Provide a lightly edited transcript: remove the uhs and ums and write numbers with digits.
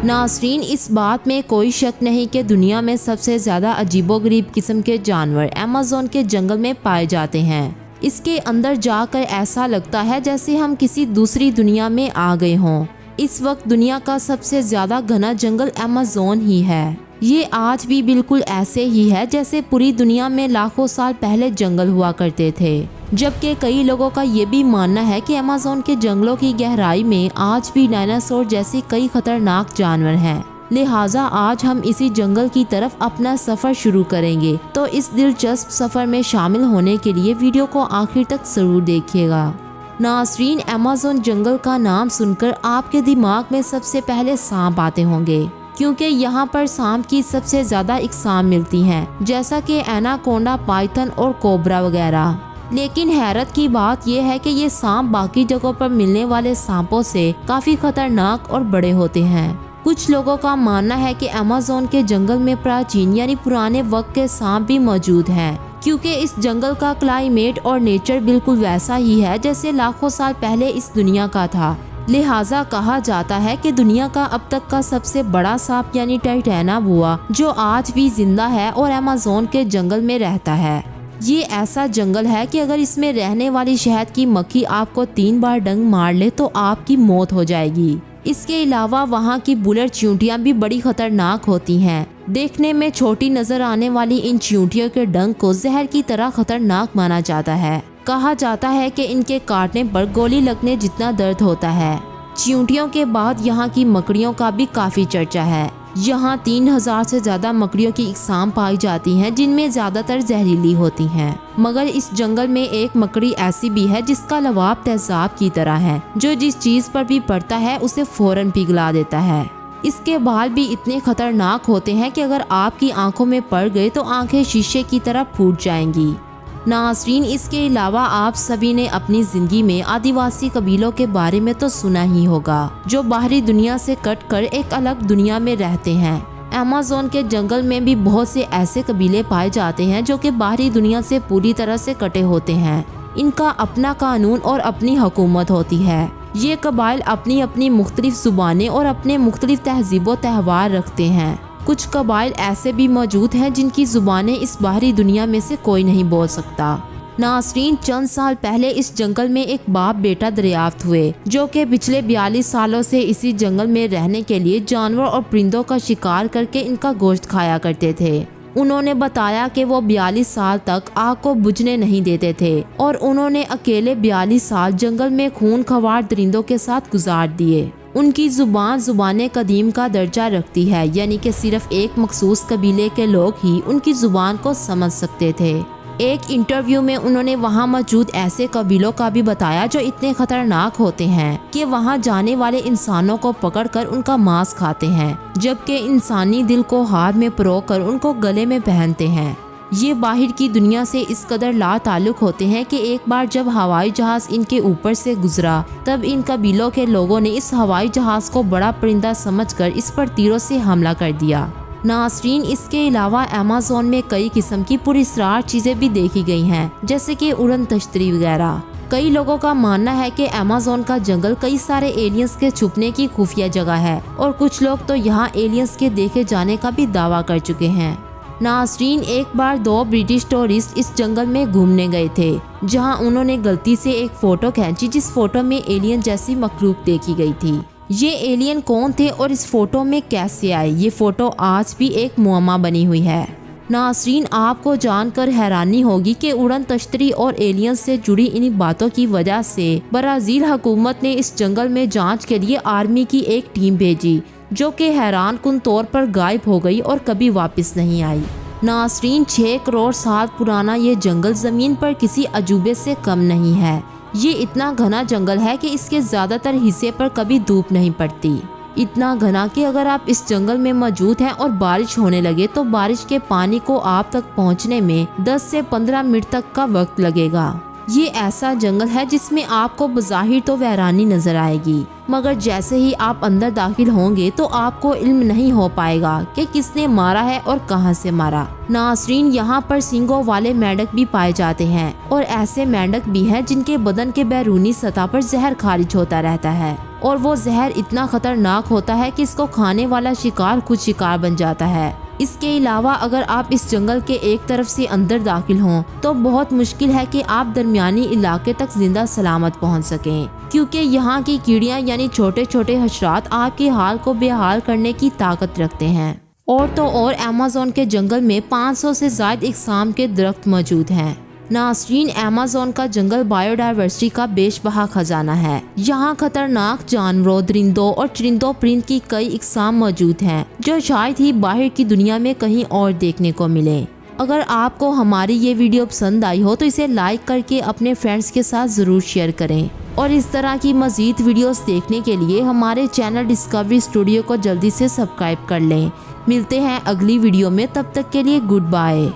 नासरीन, इस बात में कोई शक नहीं कि दुनिया में सबसे ज़्यादा अजीबोगरीब किस्म के जानवर अमेज़न के जंगल में पाए जाते हैं। इसके अंदर जाकर ऐसा लगता है जैसे हम किसी दूसरी दुनिया में आ गए हों। इस वक्त दुनिया का सबसे ज़्यादा घना जंगल अमेज़न ही है। ये आज भी बिल्कुल ऐसे ही है जैसे पूरी दुनिया में लाखों साल पहले जंगल हुआ करते थे। जबकि कई लोगों का ये भी मानना है कि अमेज़न के जंगलों की गहराई में आज भी डायनासोर जैसे कई खतरनाक जानवर हैं। लिहाजा आज हम इसी जंगल की तरफ अपना सफर शुरू करेंगे। तो इस दिलचस्प सफर में शामिल होने के लिए वीडियो को आखिर तक जरूर देखिएगा। नासरीन, अमेज़न जंगल का नाम सुनकर आपके दिमाग में सबसे पहले सांप आते होंगे, क्योंकि यहाँ पर सांप की सबसे ज्यादा इकसाम मिलती हैं, जैसा कि एनाकोंडा, पाइथन और कोबरा वगैरह। लेकिन हैरत की बात यह है कि ये सांप बाकी जगहों पर मिलने वाले सांपों से काफी खतरनाक और बड़े होते हैं। कुछ लोगों का मानना है कि अमेज़न के जंगल में प्राचीन यानी पुराने वक्त के सांप भी मौजूद हैं, क्योंकि इस जंगल का क्लाइमेट और नेचर बिल्कुल वैसा ही है जैसे लाखों साल पहले इस दुनिया का था। लिहाजा कहा जाता है कि दुनिया का अब तक का सबसे बड़ा सांप यानी टाइटेनाबुआ, जो आज भी जिंदा है और अमेज़न के जंगल में रहता है। ये ऐसा जंगल है कि अगर इसमें रहने वाली शहद की मक्खी आपको 3 बार डंक मार ले तो आपकी मौत हो जाएगी। इसके अलावा वहाँ की बुलेट चींटियाँ भी बड़ी खतरनाक होती हैं। देखने में छोटी नजर आने वाली इन चींटियों के डंक को जहर की तरह खतरनाक माना जाता है। कहा जाता है कि इनके काटने पर गोली लगने जितना दर्द होता है। चींटियों के बाद यहाँ की मकड़ियों का भी काफी चर्चा है। यहाँ 3000 से ज्यादा मकड़ियों की इकसाम पाई जाती हैं, जिनमें ज्यादातर जहरीली होती हैं। मगर इस जंगल में एक मकड़ी ऐसी भी है जिसका लवाब तेजाब की तरह है, जो जिस चीज पर भी पड़ता है उसे फौरन पिघला देता है। इसके बाल भी इतने खतरनाक होते हैं कि अगर आपकी आंखों में पड़ गए तो आंखें शीशे की तरह फूट जाएंगी। नासरीन, इसके अलावा आप सभी ने अपनी जिंदगी में आदिवासी कबीलों के बारे में तो सुना ही होगा, जो बाहरी दुनिया से कटकर एक अलग दुनिया में रहते हैं। अमेज़न के जंगल में भी बहुत से ऐसे कबीले पाए जाते हैं जो कि बाहरी दुनिया से पूरी तरह से कटे होते हैं। इनका अपना कानून और अपनी हुकूमत होती है। ये कबाइल अपनी अपनी मुख्तलिफ जुबानें और अपने मुख्तलिफ तहजीबो त्यौहार रखते हैं। कुछ कबाइल ऐसे भी मौजूद हैं जिनकी जुबानें इस बाहरी दुनिया में से कोई नहीं बोल सकता। नासरीन, चंद साल पहले इस जंगल में एक बाप बेटा दरियाफ्त हुए, जो कि पिछले 42 सालों से इसी जंगल में रहने के लिए जानवर और परिंदों का शिकार करके इनका गोश्त खाया करते थे। उन्होंने बताया कि वो 42 साल तक आग को बुझने नहीं देते थे और उन्होंने अकेले 42 साल जंगल में खून खवार दरिंदों के साथ गुजार दिए। उनकी जुबान कदीम का दर्जा रखती है, यानी कि सिर्फ एक मखसूस कबीले के लोग ही उनकी जुबान को समझ सकते थे। एक इंटरव्यू में उन्होंने वहां मौजूद ऐसे कबीलों का भी बताया जो इतने खतरनाक होते हैं कि वहां जाने वाले इंसानों को पकड़कर उनका मांस खाते हैं, जबकि इंसानी दिल को हाथ में परोकर उनको गले में पहनते हैं। ये बाहर की दुनिया से इस कदर ला ताल्लुक होते हैं कि एक बार जब हवाई जहाज इनके ऊपर से गुजरा, तब इन कबीलों के लोगों ने इस हवाई जहाज को बड़ा परिंदा समझकर इस पर तीरों से हमला कर दिया। नासरीन, इसके अलावा अमेज़न में कई किस्म की पुरअसरार चीजें भी देखी गई हैं, जैसे कि उड़न तश्तरी वगैरह। कई लोगों का मानना है कि अमेज़न का जंगल कई सारे एलियंस के छुपने की खुफिया जगह है और कुछ लोग तो यहाँ एलियंस के देखे जाने का भी दावा कर चुके हैं। नासरीन, एक बार 2 ब्रिटिश टूरिस्ट इस जंगल में घूमने गए थे, जहां उन्होंने गलती से एक फोटो खींची जिस फोटो में एलियन जैसी मखलूक देखी गई थी। ये एलियन कौन थे और इस फोटो में कैसे आए, ये फोटो आज भी एक मुअम्मा बनी हुई है। नासरीन, आपको जानकर हैरानी होगी कि उड़न तश्तरी और एलियन से जुड़ी इन बातों की वजह से ब्राजील हुकूमत ने इस जंगल में जांच के लिए आर्मी की एक टीम भेजी, जो कि हैरान कुन तौर पर गायब हो गई और कभी वापस नहीं आई। नासरीन, 6 करोड़ साल पुराना ये जंगल जमीन पर किसी अजूबे से कम नहीं है। ये इतना घना जंगल है कि इसके ज्यादातर हिस्से पर कभी धूप नहीं पड़ती। इतना घना कि अगर आप इस जंगल में मौजूद हैं और बारिश होने लगे तो बारिश के पानी को आप तक पहुंचने में 10 से 15 मिनट तक का वक्त लगेगा। ये ऐसा जंगल है जिसमें आपको बज़ाहिर तो वीरानी नजर आएगी, मगर जैसे ही आप अंदर दाखिल होंगे तो आपको इल्म नहीं हो पाएगा कि किसने मारा है और कहां से मारा। नासरीन, यहाँ पर सींगों वाले मेंढक भी पाए जाते हैं और ऐसे मेंढक भी हैं जिनके बदन के बैरूनी सतह पर जहर खारिज होता रहता है। और वो जहर इतना खतरनाक होता है कि इसको खाने वाला शिकार खुद शिकार बन जाता है। इसके अलावा अगर आप इस जंगल के एक तरफ से अंदर दाखिल हों तो बहुत मुश्किल है कि आप दरमियानी इलाके तक जिंदा सलामत पहुंच सकें, क्योंकि यहाँ की कीड़ियाँ यानी छोटे छोटे हशरात आपके हाल को बेहाल करने की ताकत रखते हैं। और तो और अमेज़न के जंगल में 500 से ज़ायद इकसाम के दरख्त मौजूद हैं। नाज़रीन, अमेज़न का जंगल बायोडायवर्सिटी का बेशबहा खजाना है। यहाँ खतरनाक जानवरों, दरिंदों और चरिंदों परिंद की कई इकसाम मौजूद हैं जो शायद ही बाहर की दुनिया में कहीं और देखने को मिले। अगर आपको हमारी ये वीडियो पसंद आई हो तो इसे लाइक करके अपने फ्रेंड्स के साथ ज़रूर शेयर करें और इस तरह की मज़ीद वीडियोस देखने के लिए हमारे चैनल डिस्कवरी स्टूडियो को जल्दी से सब्सक्राइब कर लें। मिलते हैं अगली वीडियो में, तब तक के लिए गुड बाय।